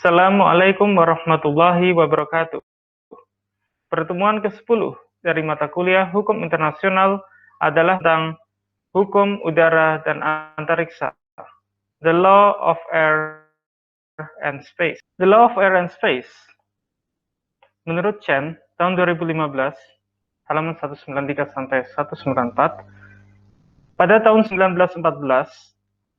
Assalamualaikum warahmatullahi wabarakatuh. Pertemuan ke-10 dari mata kuliah Hukum Internasional adalah tentang Hukum Udara dan Antariksa. The Law of Air and Space. The Law of Air and Space. Menurut Chen, tahun 2015, halaman 193 sampai 194, pada tahun 1914,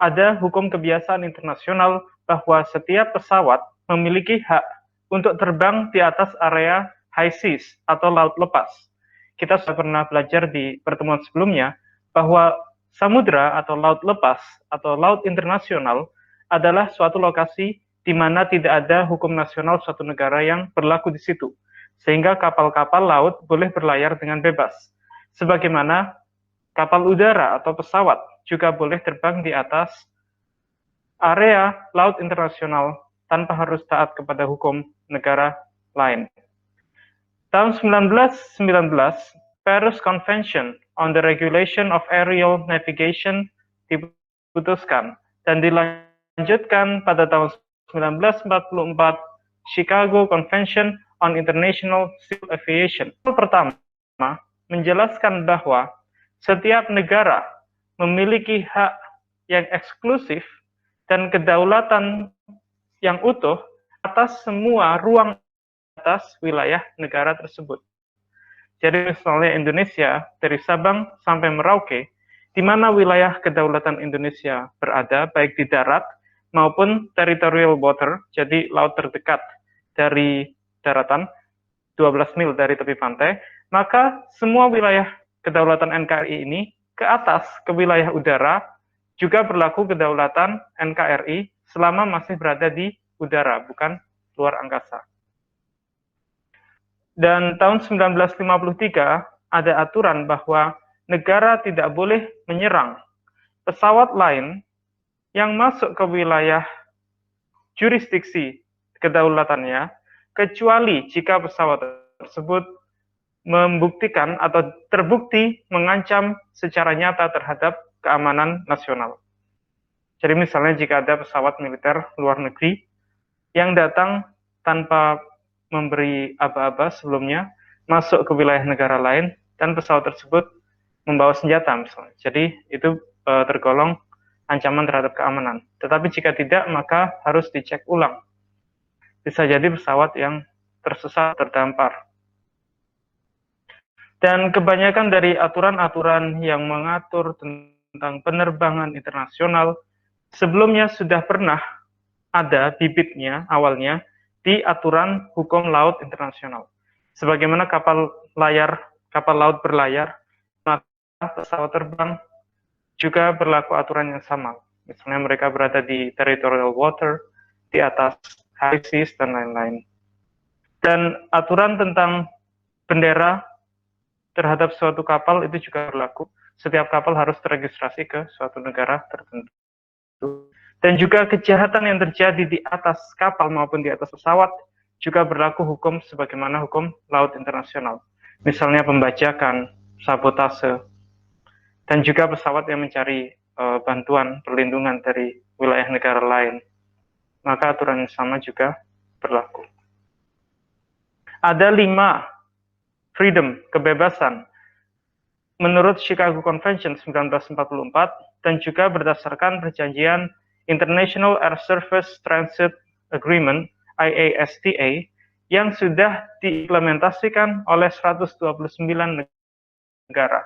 ada hukum kebiasaan internasional bahwa setiap pesawat memiliki hak untuk terbang di atas area high seas atau laut lepas. Kita sudah pernah belajar di pertemuan sebelumnya bahwa samudra atau laut lepas atau laut internasional adalah suatu lokasi di mana tidak ada hukum nasional suatu negara yang berlaku di situ, sehingga kapal-kapal laut boleh berlayar dengan bebas. Sebagaimana kapal udara atau pesawat juga boleh terbang di atas area laut internasional tanpa harus taat kepada hukum negara lain. Tahun 1919, Paris Convention on the Regulation of Aerial Navigation diputuskan dan dilanjutkan pada tahun 1944, Chicago Convention on International Civil Aviation. Pertama, menjelaskan bahwa setiap negara memiliki hak yang eksklusif dan kedaulatan yang utuh atas semua ruang atas wilayah negara tersebut. Jadi misalnya Indonesia dari Sabang sampai Merauke, di mana wilayah kedaulatan Indonesia berada, baik di darat maupun territorial water, jadi laut terdekat dari daratan, 12 mil dari tepi pantai, maka semua wilayah kedaulatan NKRI ini ke atas, ke wilayah udara, juga berlaku kedaulatan NKRI selama masih berada di udara, bukan luar angkasa. Dan tahun 1953 ada aturan bahwa negara tidak boleh menyerang pesawat lain yang masuk ke wilayah jurisdiksi kedaulatannya, kecuali jika pesawat tersebut membuktikan atau terbukti mengancam secara nyata terhadap keamanan nasional. Jadi misalnya jika ada pesawat militer luar negeri yang datang tanpa memberi aba-aba sebelumnya, masuk ke wilayah negara lain, dan pesawat tersebut membawa senjata misalnya. Jadi itu tergolong ancaman terhadap keamanan. Tetapi jika tidak, maka harus dicek ulang. Bisa jadi pesawat yang tersesat, terdampar. Dan kebanyakan dari aturan-aturan yang mengatur tentang penerbangan internasional sebelumnya sudah pernah ada bibitnya awalnya di aturan hukum laut internasional. Sebagaimana kapal laut berlayar, maka pesawat terbang juga berlaku aturan yang sama. Misalnya mereka berada di territorial water, di atas high seas, dan lain-lain. Dan aturan tentang bendera terhadap suatu kapal itu juga berlaku. Setiap kapal harus teregistrasi ke suatu negara tertentu. Dan juga kejahatan yang terjadi di atas kapal maupun di atas pesawat juga berlaku hukum sebagaimana hukum laut internasional. Misalnya pembajakan, sabotase, dan juga pesawat yang mencari bantuan perlindungan dari wilayah negara lain. Maka aturan yang sama juga berlaku. Ada 5 freedom, kebebasan, menurut Chicago Convention 1944 dan juga berdasarkan perjanjian International Air Surface Transit Agreement IASTA yang sudah diimplementasikan oleh 129 negara,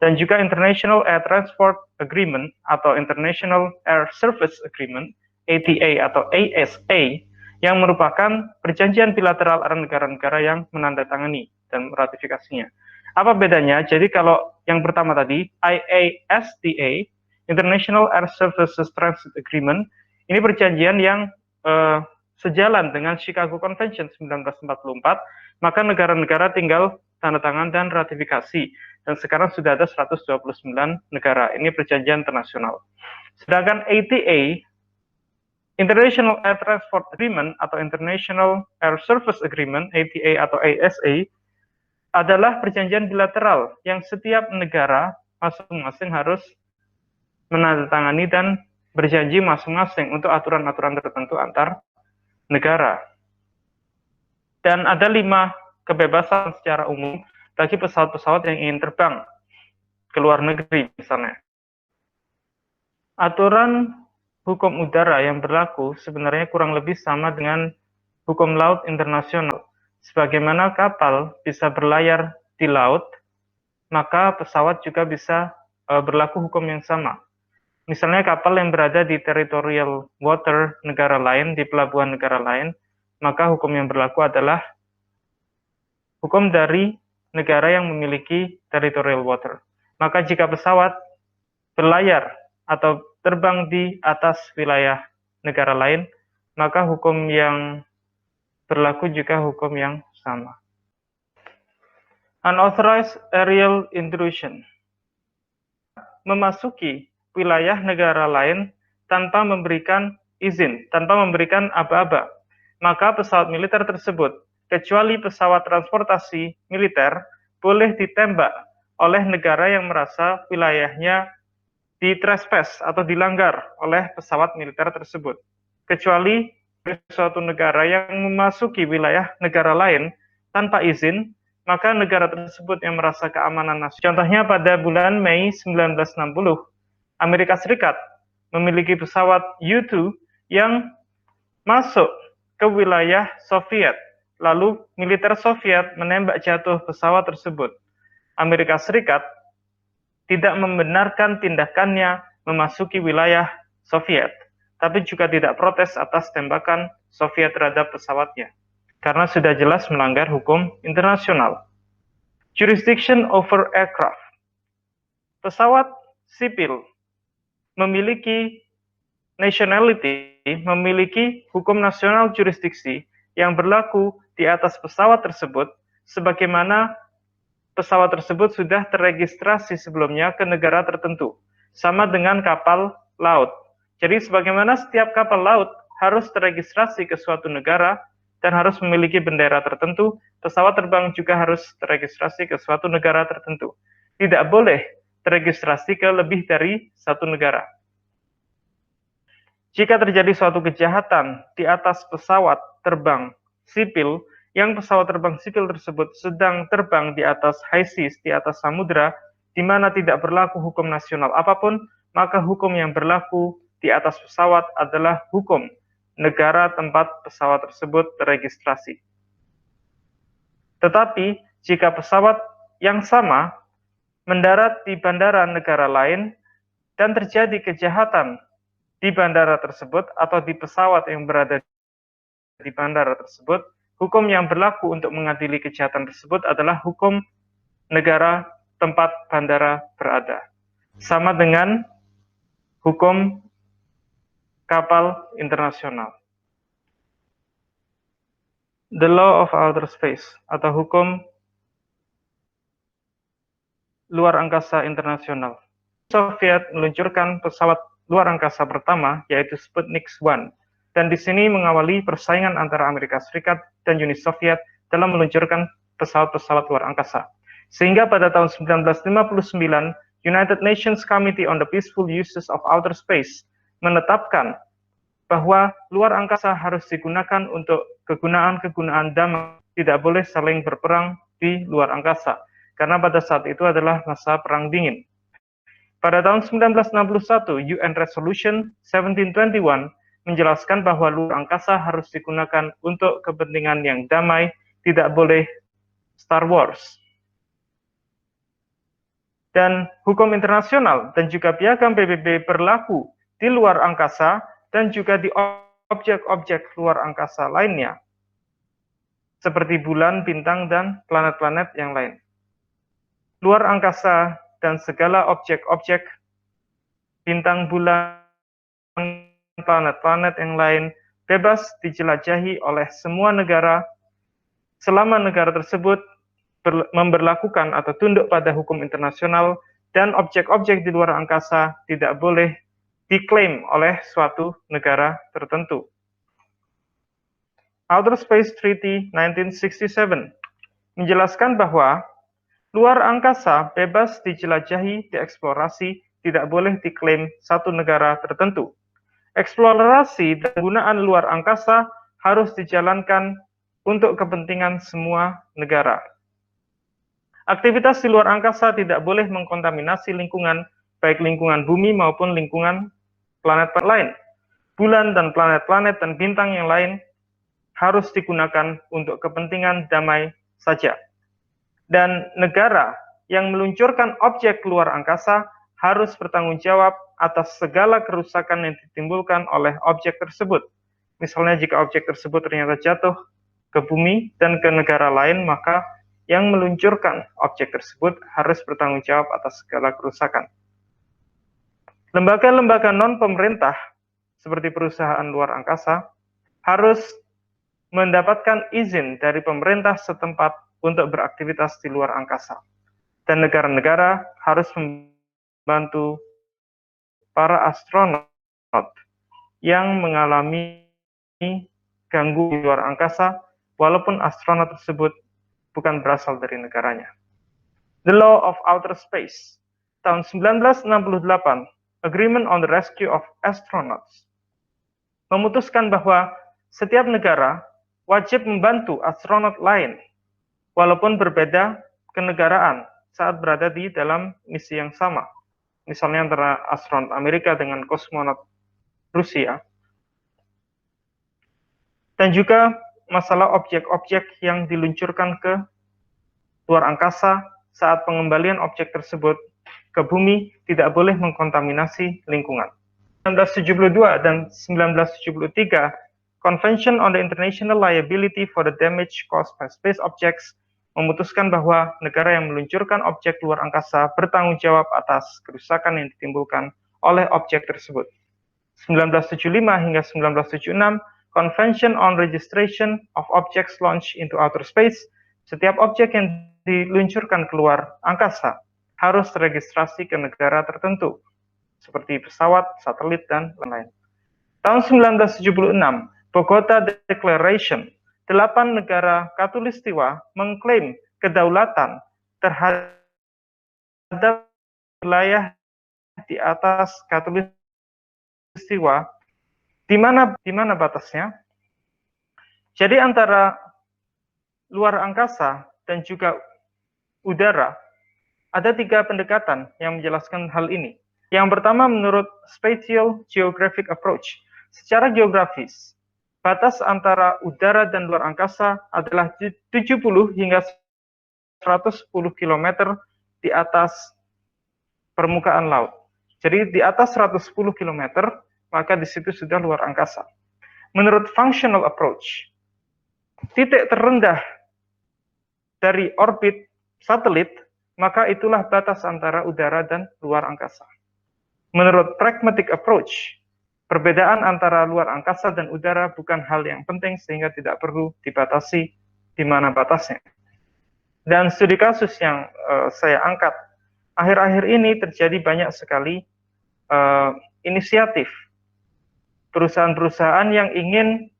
dan juga International Air Transport Agreement atau International Air Service Agreement ATA atau ASA yang merupakan perjanjian bilateral antara negara-negara yang menandatangani dan meratifikasinya. Apa bedanya? Jadi kalau yang pertama tadi IASTA, International Air Services Transit Agreement, ini perjanjian yang sejalan dengan Chicago Convention 1944, maka negara-negara tinggal tanda tangan dan ratifikasi. Dan sekarang sudah ada 129 negara. Ini perjanjian internasional. Sedangkan ATA, International Air Transport Agreement atau International Air Service Agreement, ATA atau ASA, adalah perjanjian bilateral yang setiap negara masing-masing harus menandatangani dan berjanji masing-masing untuk aturan-aturan tertentu antar negara. Dan ada 5 kebebasan secara umum bagi pesawat-pesawat yang ingin terbang ke luar negeri misalnya. Aturan hukum udara yang berlaku sebenarnya kurang lebih sama dengan hukum laut internasional. Sebagaimana kapal bisa berlayar di laut, maka pesawat juga bisa berlaku hukum yang sama. Misalnya kapal yang berada di territorial water negara lain, di pelabuhan negara lain, maka hukum yang berlaku adalah hukum dari negara yang memiliki territorial water. Maka jika pesawat berlayar atau terbang di atas wilayah negara lain, maka hukum yang berlaku juga hukum yang sama. Unauthorized aerial intrusion. Memasuki wilayah negara lain tanpa memberikan izin, tanpa memberikan aba-aba. Maka pesawat militer tersebut, kecuali pesawat transportasi militer, boleh ditembak oleh negara yang merasa wilayahnya ditrespass atau dilanggar oleh pesawat militer tersebut. Kecuali suatu negara yang memasuki wilayah negara lain tanpa izin, maka negara tersebut yang merasa keamanan nasional. Contohnya pada bulan Mei 1960, Amerika Serikat memiliki pesawat U-2 yang masuk ke wilayah Soviet. Lalu militer Soviet menembak jatuh pesawat tersebut. Amerika Serikat tidak membenarkan tindakannya memasuki wilayah Soviet, tapi juga tidak protes atas tembakan Soviet terhadap pesawatnya, karena sudah jelas melanggar hukum internasional. Jurisdiction over aircraft. Pesawat sipil memiliki nationality, memiliki hukum nasional jurisdiksi yang berlaku di atas pesawat tersebut, sebagaimana pesawat tersebut sudah terregistrasi sebelumnya ke negara tertentu, sama dengan kapal laut. Jadi sebagaimana setiap kapal laut harus terregistrasi ke suatu negara dan harus memiliki bendera tertentu, pesawat terbang juga harus terregistrasi ke suatu negara tertentu. Tidak boleh terregistrasi ke lebih dari satu negara. Jika terjadi suatu kejahatan di atas pesawat terbang sipil, yang pesawat terbang sipil tersebut sedang terbang di atas high seas, di atas samudra, di mana tidak berlaku hukum nasional apapun, maka hukum yang berlaku di atas pesawat adalah hukum negara tempat pesawat tersebut terregistrasi. Tetapi, jika pesawat yang sama mendarat di bandara negara lain dan terjadi kejahatan di bandara tersebut atau di pesawat yang berada di bandara tersebut, hukum yang berlaku untuk mengadili kejahatan tersebut adalah hukum negara tempat bandara berada. Sama dengan hukum kapal internasional. The law of outer space atau hukum luar angkasa internasional. Soviet meluncurkan pesawat luar angkasa pertama, yaitu Sputnik 1. Dan di sini mengawali persaingan antara Amerika Serikat dan Uni Soviet dalam meluncurkan pesawat-pesawat luar angkasa. Sehingga pada tahun 1959, United Nations Committee on the Peaceful Uses of Outer Space menetapkan bahwa luar angkasa harus digunakan untuk kegunaan-kegunaan damai, tidak boleh saling berperang di luar angkasa, karena pada saat itu adalah masa Perang Dingin. Pada tahun 1961, UN Resolution 1721 menjelaskan bahwa luar angkasa harus digunakan untuk kepentingan yang damai, tidak boleh Star Wars. Dan hukum internasional dan juga piagam PBB berlaku di luar angkasa dan juga di objek-objek luar angkasa lainnya, seperti bulan, bintang, dan planet-planet yang lain. Luar angkasa dan segala objek-objek, bintang, bulan, planet-planet yang lain bebas dijelajahi oleh semua negara selama negara tersebut memberlakukan atau tunduk pada hukum internasional, dan objek-objek di luar angkasa tidak boleh diklaim oleh suatu negara tertentu. Outer Space Treaty 1967 menjelaskan bahwa luar angkasa bebas dijelajahi, dieksplorasi, tidak boleh diklaim satu negara tertentu. Eksplorasi dan penggunaan luar angkasa harus dijalankan untuk kepentingan semua negara. Aktivitas di luar angkasa tidak boleh mengkontaminasi lingkungan, baik lingkungan bumi maupun lingkungan planet-planet lain. Bulan dan planet-planet dan bintang yang lain harus digunakan untuk kepentingan damai saja. Dan negara yang meluncurkan objek keluar angkasa harus bertanggung jawab atas segala kerusakan yang ditimbulkan oleh objek tersebut. Misalnya jika objek tersebut ternyata jatuh ke bumi dan ke negara lain, maka yang meluncurkan objek tersebut harus bertanggung jawab atas segala kerusakan. Lembaga-lembaga non-pemerintah seperti perusahaan luar angkasa harus mendapatkan izin dari pemerintah setempat untuk beraktivitas di luar angkasa. Dan negara-negara harus membantu para astronot yang mengalami gangguan di luar angkasa, walaupun astronot tersebut bukan berasal dari negaranya. The Law of Outer Space, tahun 1968, Agreement on the Rescue of Astronauts, memutuskan bahwa setiap negara wajib membantu astronot lain, walaupun berbeda kenegaraan saat berada di dalam misi yang sama. Misalnya antara astronot Amerika dengan kosmonot Rusia. Dan juga masalah objek-objek yang diluncurkan ke luar angkasa saat pengembalian objek tersebut ke bumi tidak boleh mengkontaminasi lingkungan. 1972 dan 1973, Convention on the International Liability for the Damage Caused by Space Objects memutuskan bahwa negara yang meluncurkan objek luar angkasa bertanggung jawab atas kerusakan yang ditimbulkan oleh objek tersebut. 1975 hingga 1976, Convention on Registration of Objects Launched into Outer Space, setiap objek yang diluncurkan keluar angkasa harus teregistrasi ke negara tertentu, seperti pesawat, satelit, dan lain-lain. Tahun 1976, Bogota Declaration, 8 negara Khatulistiwa mengklaim kedaulatan terhadap wilayah di atas Khatulistiwa. Di mana batasnya? Jadi antara luar angkasa dan juga udara, ada 3 pendekatan yang menjelaskan hal ini. Yang pertama menurut Spatial Geographic Approach. Secara geografis, batas antara udara dan luar angkasa adalah 70 hingga 110 km di atas permukaan laut. Jadi di atas 110 km, maka di situ sudah luar angkasa. Menurut Functional Approach, titik terendah dari orbit satelit, maka itulah batas antara udara dan luar angkasa. Menurut Pragmatic Approach, perbedaan antara luar angkasa dan udara bukan hal yang penting sehingga tidak perlu dibatasi di mana batasnya. Dan studi kasus yang saya angkat, akhir-akhir ini terjadi banyak sekali inisiatif perusahaan-perusahaan yang ingin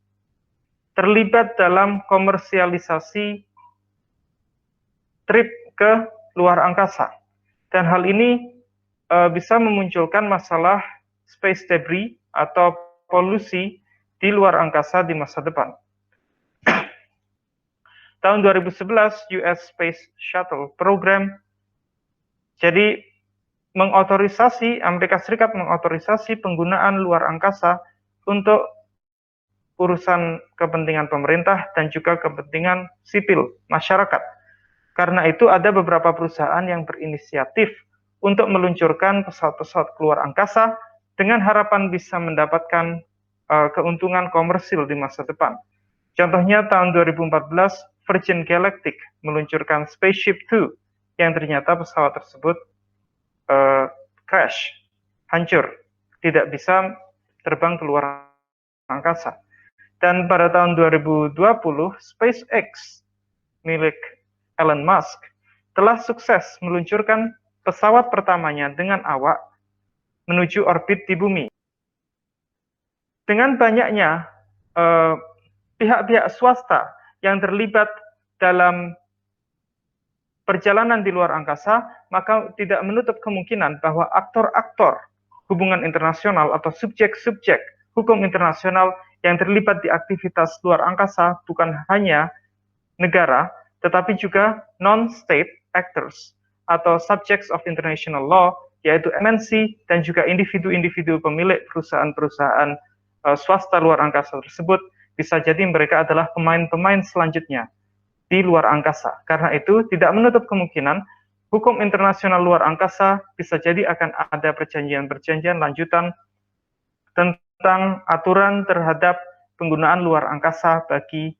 terlibat dalam komersialisasi trip ke luar angkasa. Dan hal ini bisa memunculkan masalah space debris atau polusi di luar angkasa di masa depan. Tahun 2011, US Space Shuttle Program jadi Amerika Serikat mengotorisasi penggunaan luar angkasa untuk urusan kepentingan pemerintah dan juga kepentingan sipil masyarakat. Karena itu ada beberapa perusahaan yang berinisiatif untuk meluncurkan pesawat-pesawat keluar angkasa dengan harapan bisa mendapatkan keuntungan komersil di masa depan. Contohnya tahun 2014, Virgin Galactic meluncurkan Spaceship Two yang ternyata pesawat tersebut crash, hancur, tidak bisa terbang keluar angkasa. Dan pada tahun 2020, SpaceX milik Elon Musk telah sukses meluncurkan pesawat pertamanya dengan awak menuju orbit di bumi. Dengan banyaknya pihak-pihak swasta yang terlibat dalam perjalanan di luar angkasa, maka tidak menutup kemungkinan bahwa aktor-aktor hubungan internasional atau subjek-subjek hukum internasional yang terlibat di aktivitas luar angkasa bukan hanya negara, tetapi juga non-state actors atau subjects of international law, yaitu MNC dan juga individu-individu pemilik perusahaan-perusahaan swasta luar angkasa tersebut, bisa jadi mereka adalah pemain-pemain selanjutnya di luar angkasa. Karena itu, tidak menutup kemungkinan hukum internasional luar angkasa bisa jadi akan ada perjanjian-perjanjian lanjutan tentang aturan terhadap penggunaan luar angkasa bagi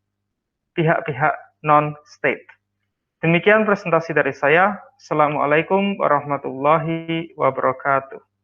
pihak-pihak non-state. Demikian presentasi dari saya. Assalamualaikum warahmatullahi wabarakatuh.